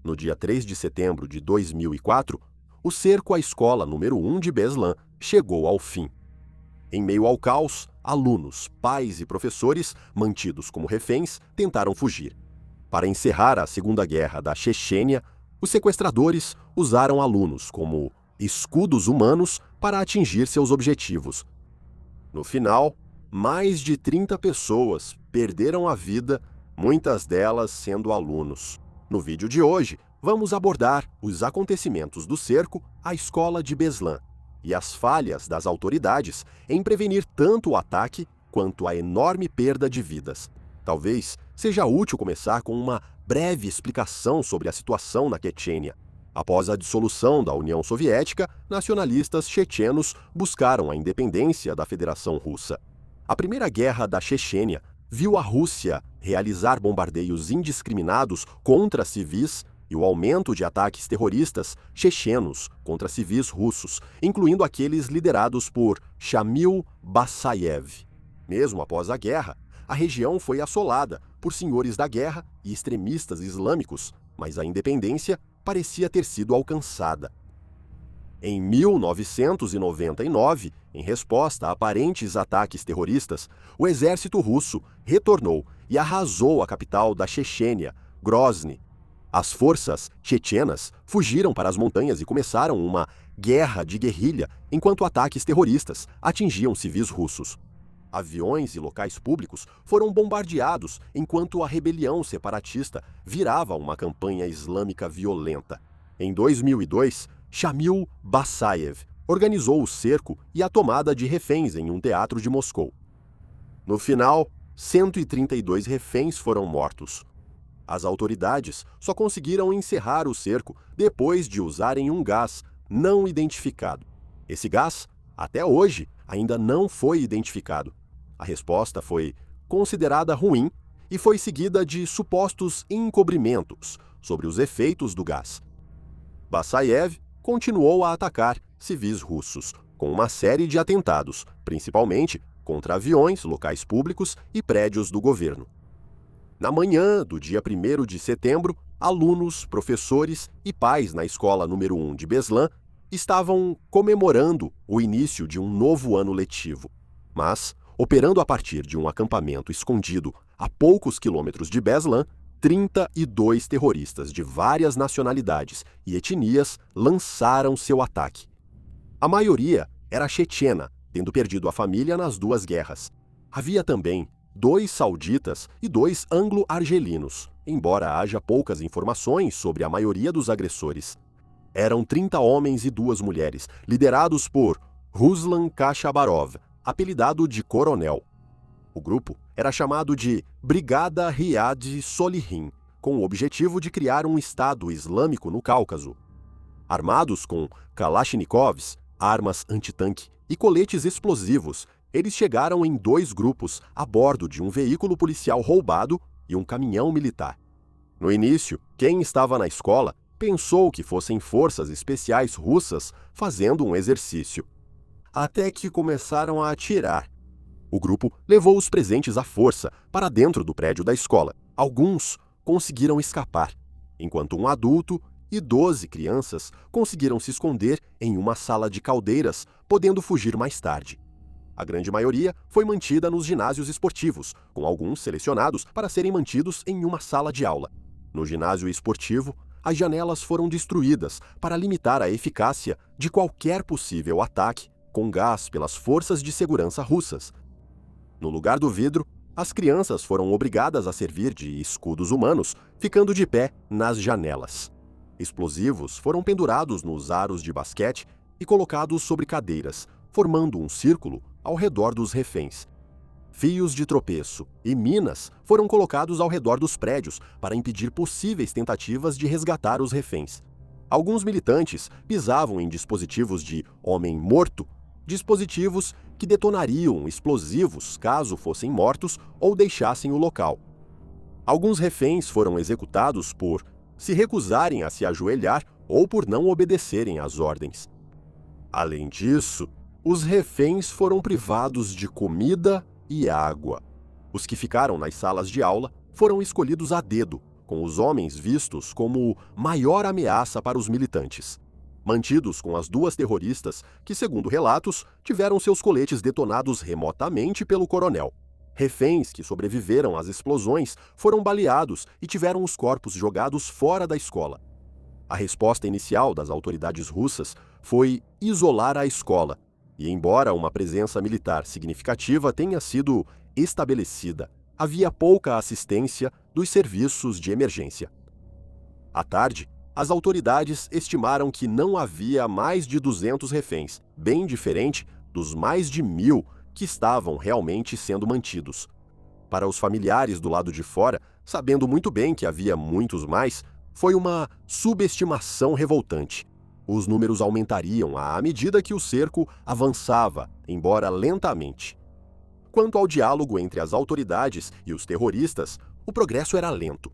No dia 3 de setembro de 2004, o cerco à escola número 1 de Beslan chegou ao fim. Em meio ao caos, alunos, pais e professores, mantidos como reféns, tentaram fugir. Para encerrar a Segunda Guerra da Chechênia, os sequestradores usaram alunos como escudos humanos para atingir seus objetivos. No final, mais de 30 pessoas perderam a vida, muitas delas sendo alunos. No vídeo de hoje, vamos abordar os acontecimentos do cerco à escola de Beslan e as falhas das autoridades em prevenir tanto o ataque quanto a enorme perda de vidas. Talvez seja útil começar com uma breve explicação sobre a situação na Chechênia. Após a dissolução da União Soviética, nacionalistas chechenos buscaram a independência da Federação Russa. A Primeira Guerra da Chechênia viu a Rússia realizar bombardeios indiscriminados contra civis e o aumento de ataques terroristas chechenos contra civis russos, incluindo aqueles liderados por Shamil Basayev. Mesmo após a guerra, a região foi assolada por senhores da guerra e extremistas islâmicos, mas a independência parecia ter sido alcançada. Em 1999, em resposta a aparentes ataques terroristas, o exército russo retornou e arrasou a capital da Chechênia, Grozny. As forças chechenas fugiram para as montanhas e começaram uma guerra de guerrilha enquanto ataques terroristas atingiam civis russos. Aviões e locais públicos foram bombardeados enquanto a rebelião separatista virava uma campanha islâmica violenta. Em 2002, Shamil Basayev organizou o cerco e a tomada de reféns em um teatro de Moscou. No final, 132 reféns foram mortos. As autoridades só conseguiram encerrar o cerco depois de usarem um gás não identificado. Esse gás, até hoje, ainda não foi identificado. A resposta foi considerada ruim e foi seguida de supostos encobrimentos sobre os efeitos do gás. Basayev continuou a atacar civis russos, com uma série de atentados, principalmente contra aviões, locais públicos e prédios do governo. Na manhã do dia 1º de setembro, alunos, professores e pais na escola número 1 de Beslan estavam comemorando o início de um novo ano letivo. Mas, operando a partir de um acampamento escondido a poucos quilômetros de Beslan, 32 terroristas de várias nacionalidades e etnias lançaram seu ataque. A maioria era chechena, tendo perdido a família nas duas guerras. Havia também 2 sauditas e 2 anglo-argelinos, embora haja poucas informações sobre a maioria dos agressores. Eram 30 homens e 2 mulheres, liderados por Ruslan Kashabarov, apelidado de Coronel. O grupo era chamado de Brigada Riad Solihin, com o objetivo de criar um Estado Islâmico no Cáucaso. Armados com Kalashnikovs, armas antitanque e coletes explosivos, eles chegaram em 2 grupos a bordo de um veículo policial roubado e um caminhão militar. No início, quem estava na escola pensou que fossem forças especiais russas fazendo um exercício. Até que começaram a atirar. O grupo levou os presentes à força para dentro do prédio da escola. Alguns conseguiram escapar, enquanto um adulto e 12 crianças conseguiram se esconder em uma sala de caldeiras, podendo fugir mais tarde. A grande maioria foi mantida nos ginásios esportivos, com alguns selecionados para serem mantidos em uma sala de aula. No ginásio esportivo, as janelas foram destruídas para limitar a eficácia de qualquer possível ataque com gás pelas forças de segurança russas. No lugar do vidro, as crianças foram obrigadas a servir de escudos humanos, ficando de pé nas janelas. Explosivos foram pendurados nos aros de basquete e colocados sobre cadeiras, formando um círculo ao redor dos reféns. Fios de tropeço e minas foram colocados ao redor dos prédios para impedir possíveis tentativas de resgatar os reféns. Alguns militantes pisavam em dispositivos de homem morto, dispositivos que detonariam explosivos caso fossem mortos ou deixassem o local. Alguns reféns foram executados por se recusarem a se ajoelhar ou por não obedecerem às ordens. Além disso, os reféns foram privados de comida e água. Os que ficaram nas salas de aula foram escolhidos a dedo, com os homens vistos como maior ameaça para os militantes. Mantidos com as duas terroristas que, segundo relatos, tiveram seus coletes detonados remotamente pelo coronel. Reféns que sobreviveram às explosões foram baleados e tiveram os corpos jogados fora da escola. A resposta inicial das autoridades russas foi isolar a escola, e embora uma presença militar significativa tenha sido estabelecida, havia pouca assistência dos serviços de emergência. À tarde, as autoridades estimaram que não havia mais de 200 reféns, bem diferente dos mais de 1.000 que estavam realmente sendo mantidos. Para os familiares do lado de fora, sabendo muito bem que havia muitos mais, foi uma subestimação revoltante. Os números aumentariam à medida que o cerco avançava, embora lentamente. Quanto ao diálogo entre as autoridades e os terroristas, o progresso era lento.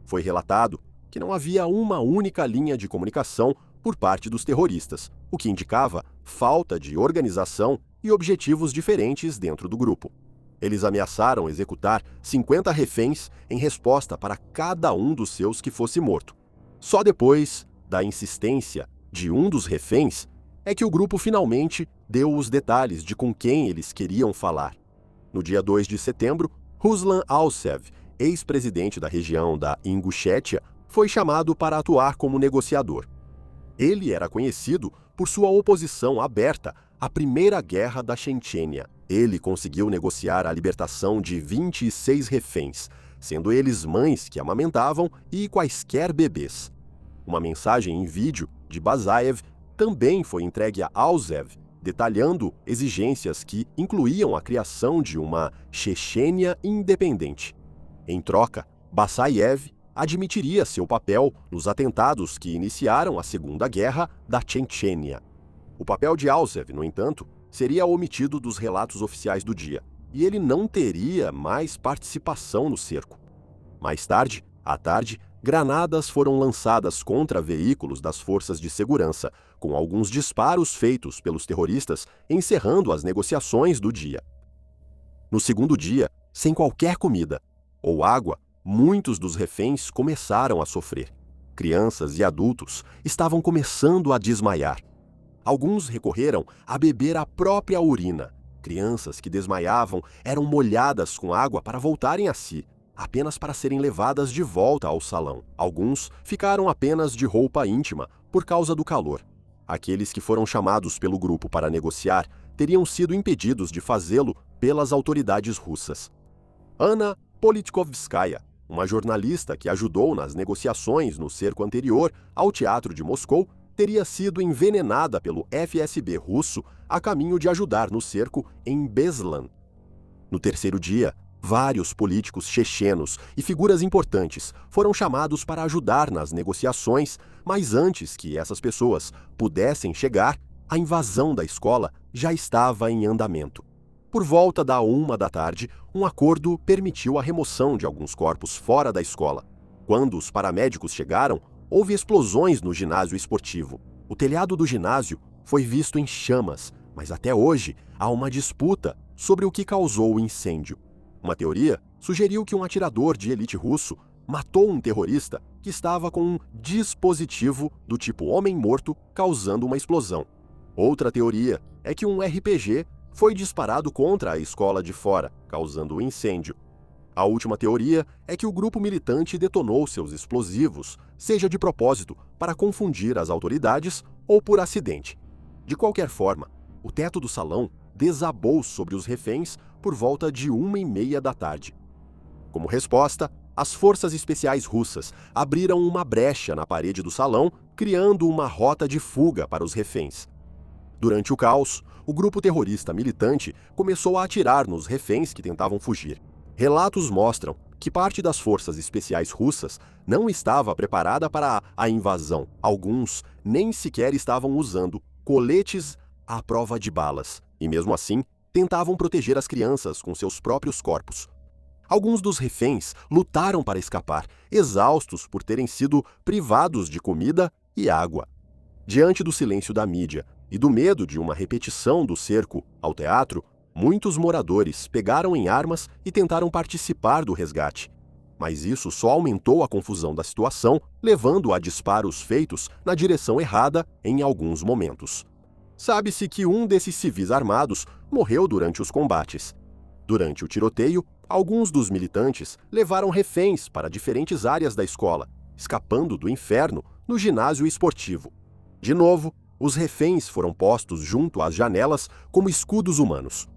Foi relatado que não havia uma única linha de comunicação por parte dos terroristas, o que indicava falta de organização e objetivos diferentes dentro do grupo. Eles ameaçaram executar 50 reféns em resposta para cada um dos seus que fosse morto. Só depois da insistência de um dos reféns é que o grupo finalmente deu os detalhes de com quem eles queriam falar. No dia 2 de setembro, Ruslan Alsev, ex-presidente da região da Ingushétia, foi chamado para atuar como negociador. Ele era conhecido por sua oposição aberta à Primeira Guerra da Chechênia. Ele conseguiu negociar a libertação de 26 reféns, sendo eles mães que amamentavam e quaisquer bebês. Uma mensagem em vídeo de Basayev também foi entregue a Alsev, detalhando exigências que incluíam a criação de uma Chechênia independente. Em troca, Basayev admitiria seu papel nos atentados que iniciaram a Segunda Guerra da Chechênia. O papel de Alsev, no entanto, seria omitido dos relatos oficiais do dia, e ele não teria mais participação no cerco. Mais tarde, à tarde, granadas foram lançadas contra veículos das forças de segurança, com alguns disparos feitos pelos terroristas, encerrando as negociações do dia. No segundo dia, sem qualquer comida ou água, muitos dos reféns começaram a sofrer. Crianças e adultos estavam começando a desmaiar. Alguns recorreram a beber a própria urina. Crianças que desmaiavam eram molhadas com água para voltarem a si, apenas para serem levadas de volta ao salão. Alguns ficaram apenas de roupa íntima por causa do calor. Aqueles que foram chamados pelo grupo para negociar teriam sido impedidos de fazê-lo pelas autoridades russas. Anna Politkovskaya, uma jornalista que ajudou nas negociações no cerco anterior ao Teatro de Moscou, teria sido envenenada pelo FSB russo a caminho de ajudar no cerco em Beslan. No terceiro dia, vários políticos chechenos e figuras importantes foram chamados para ajudar nas negociações, mas antes que essas pessoas pudessem chegar, a invasão da escola já estava em andamento. Por volta da 1 da tarde, um acordo permitiu a remoção de alguns corpos fora da escola. Quando os paramédicos chegaram, houve explosões no ginásio esportivo. O telhado do ginásio foi visto em chamas, mas até hoje há uma disputa sobre o que causou o incêndio. Uma teoria sugeriu que um atirador de elite russo matou um terrorista que estava com um dispositivo do tipo homem-morto causando uma explosão. Outra teoria é que um RPG foi disparado contra a escola de fora, causando o incêndio. A última teoria é que o grupo militante detonou seus explosivos, seja de propósito, para confundir as autoridades ou por acidente. De qualquer forma, o teto do salão desabou sobre os reféns por volta de 1h30 da tarde. Como resposta, as forças especiais russas abriram uma brecha na parede do salão, criando uma rota de fuga para os reféns. Durante o caos, o grupo terrorista militante começou a atirar nos reféns que tentavam fugir. Relatos mostram que parte das forças especiais russas não estava preparada para a invasão. Alguns nem sequer estavam usando coletes à prova de balas, e mesmo assim tentavam proteger as crianças com seus próprios corpos. Alguns dos reféns lutaram para escapar, exaustos por terem sido privados de comida e água. Diante do silêncio da mídia e do medo de uma repetição do cerco ao teatro, muitos moradores pegaram em armas e tentaram participar do resgate. Mas isso só aumentou a confusão da situação, levando a disparos feitos na direção errada em alguns momentos. Sabe-se que um desses civis armados morreu durante os combates. Durante o tiroteio, alguns dos militantes levaram reféns para diferentes áreas da escola, escapando do inferno no ginásio esportivo. De novo, os reféns foram postos junto às janelas como escudos humanos.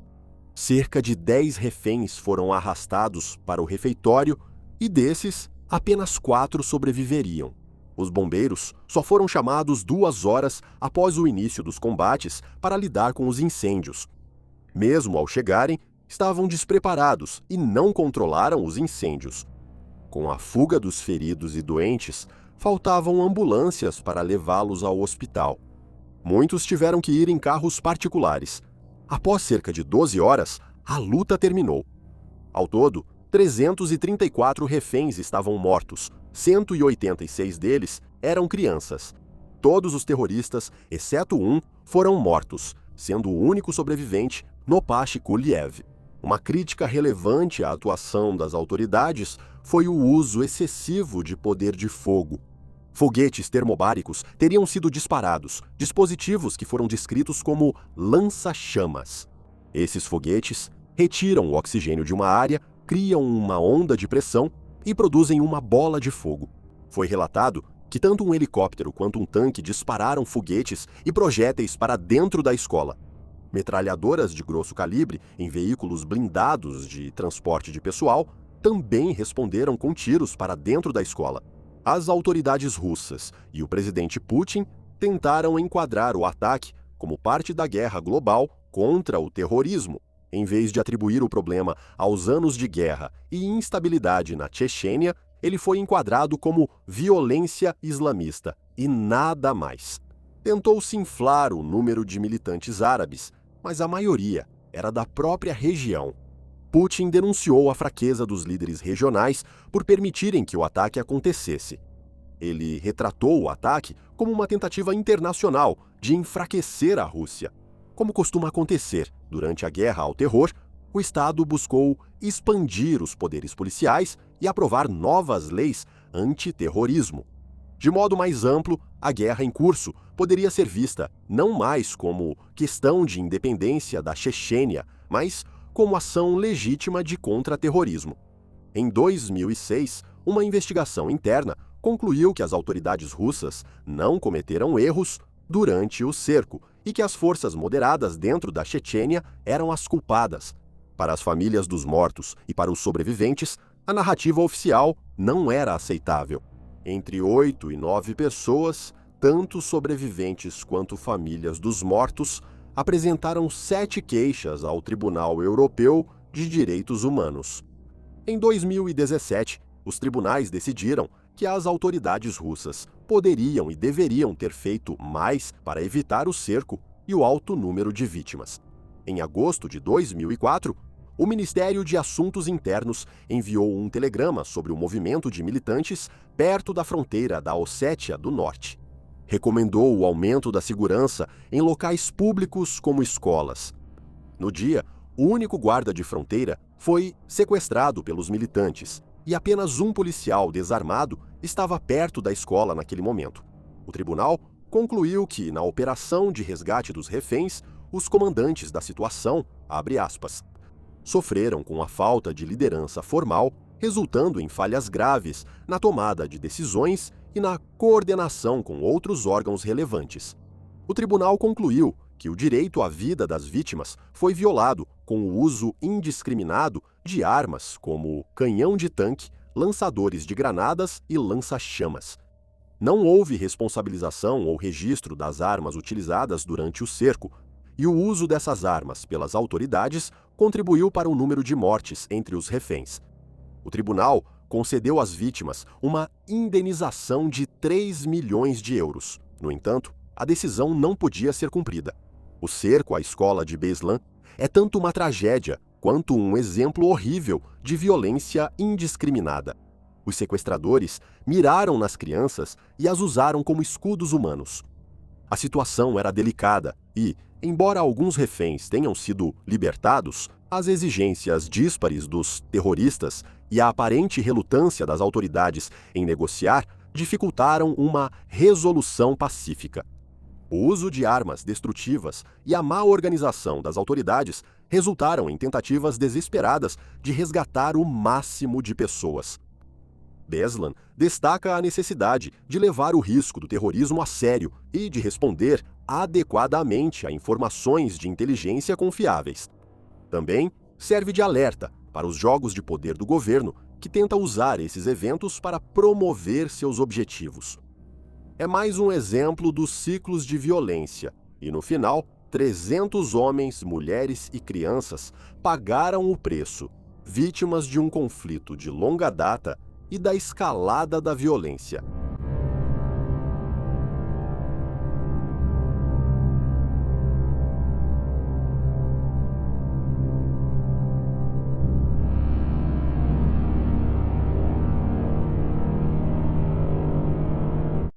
Cerca de 10 reféns foram arrastados para o refeitório e desses, apenas 4 sobreviveriam. Os bombeiros só foram chamados 2 horas após o início dos combates para lidar com os incêndios. Mesmo ao chegarem, estavam despreparados e não controlaram os incêndios. Com a fuga dos feridos e doentes, faltavam ambulâncias para levá-los ao hospital. Muitos tiveram que ir em carros particulares. Após cerca de 12 horas, a luta terminou. Ao todo, 334 reféns estavam mortos, 186 deles eram crianças. Todos os terroristas, exceto um, foram mortos, sendo o único sobrevivente Nopash Kuliev. Uma crítica relevante à atuação das autoridades foi o uso excessivo de poder de fogo. Foguetes termobáricos teriam sido disparados, dispositivos que foram descritos como lança-chamas. Esses foguetes retiram o oxigênio de uma área, criam uma onda de pressão e produzem uma bola de fogo. Foi relatado que tanto um helicóptero quanto um tanque dispararam foguetes e projéteis para dentro da escola. Metralhadoras de grosso calibre em veículos blindados de transporte de pessoal também responderam com tiros para dentro da escola. As autoridades russas e o presidente Putin tentaram enquadrar o ataque como parte da guerra global contra o terrorismo, em vez de atribuir o problema aos anos de guerra e instabilidade na Chechênia. Ele foi enquadrado como violência islamista e nada mais. Tentou-se inflar o número de militantes árabes, mas a maioria era da própria região. Putin denunciou a fraqueza dos líderes regionais por permitirem que o ataque acontecesse. Ele retratou o ataque como uma tentativa internacional de enfraquecer a Rússia. Como costuma acontecer durante a guerra ao terror, o Estado buscou expandir os poderes policiais e aprovar novas leis antiterrorismo. De modo mais amplo, a guerra em curso poderia ser vista não mais como questão de independência da Chechênia, mas como ação legítima de contra-terrorismo. Em 2006, uma investigação interna concluiu que as autoridades russas não cometeram erros durante o cerco e que as forças moderadas dentro da Chechênia eram as culpadas. Para as famílias dos mortos e para os sobreviventes, a narrativa oficial não era aceitável. Entre 8 e 9 pessoas, tanto sobreviventes quanto famílias dos mortos, apresentaram 7 queixas ao Tribunal Europeu de Direitos Humanos. Em 2017, os tribunais decidiram que as autoridades russas poderiam e deveriam ter feito mais para evitar o cerco e o alto número de vítimas. Em agosto de 2004, o Ministério de Assuntos Internos enviou um telegrama sobre o movimento de militantes perto da fronteira da Ossétia do Norte. Recomendou o aumento da segurança em locais públicos como escolas. No dia, o único guarda de fronteira foi sequestrado pelos militantes e apenas um policial desarmado estava perto da escola naquele momento. O tribunal concluiu que, na operação de resgate dos reféns, os comandantes da situação, abre aspas, sofreram com a falta de liderança formal, resultando em falhas graves na tomada de decisões e na coordenação com outros órgãos relevantes. O tribunal concluiu que o direito à vida das vítimas foi violado com o uso indiscriminado de armas como canhão de tanque, lançadores de granadas e lança-chamas. Não houve responsabilização ou registro das armas utilizadas durante o cerco, e o uso dessas armas pelas autoridades contribuiu para o número de mortes entre os reféns. O tribunal concedeu às vítimas uma indenização de 3 milhões de euros. No entanto, a decisão não podia ser cumprida. O cerco à escola de Beslan é tanto uma tragédia quanto um exemplo horrível de violência indiscriminada. Os sequestradores miraram nas crianças e as usaram como escudos humanos. A situação era delicada e, Embora alguns reféns tenham sido libertados, as exigências díspares dos terroristas e a aparente relutância das autoridades em negociar dificultaram uma resolução pacífica. O uso de armas destrutivas e a má organização das autoridades resultaram em tentativas desesperadas de resgatar o máximo de pessoas. Beslan destaca a necessidade de levar o risco do terrorismo a sério e de responder adequadamente a informações de inteligência confiáveis. Também serve de alerta para os jogos de poder do governo, que tenta usar esses eventos para promover seus objetivos. É mais um exemplo dos ciclos de violência, e no final, 300 homens, mulheres e crianças pagaram o preço, vítimas de um conflito de longa data e da escalada da violência.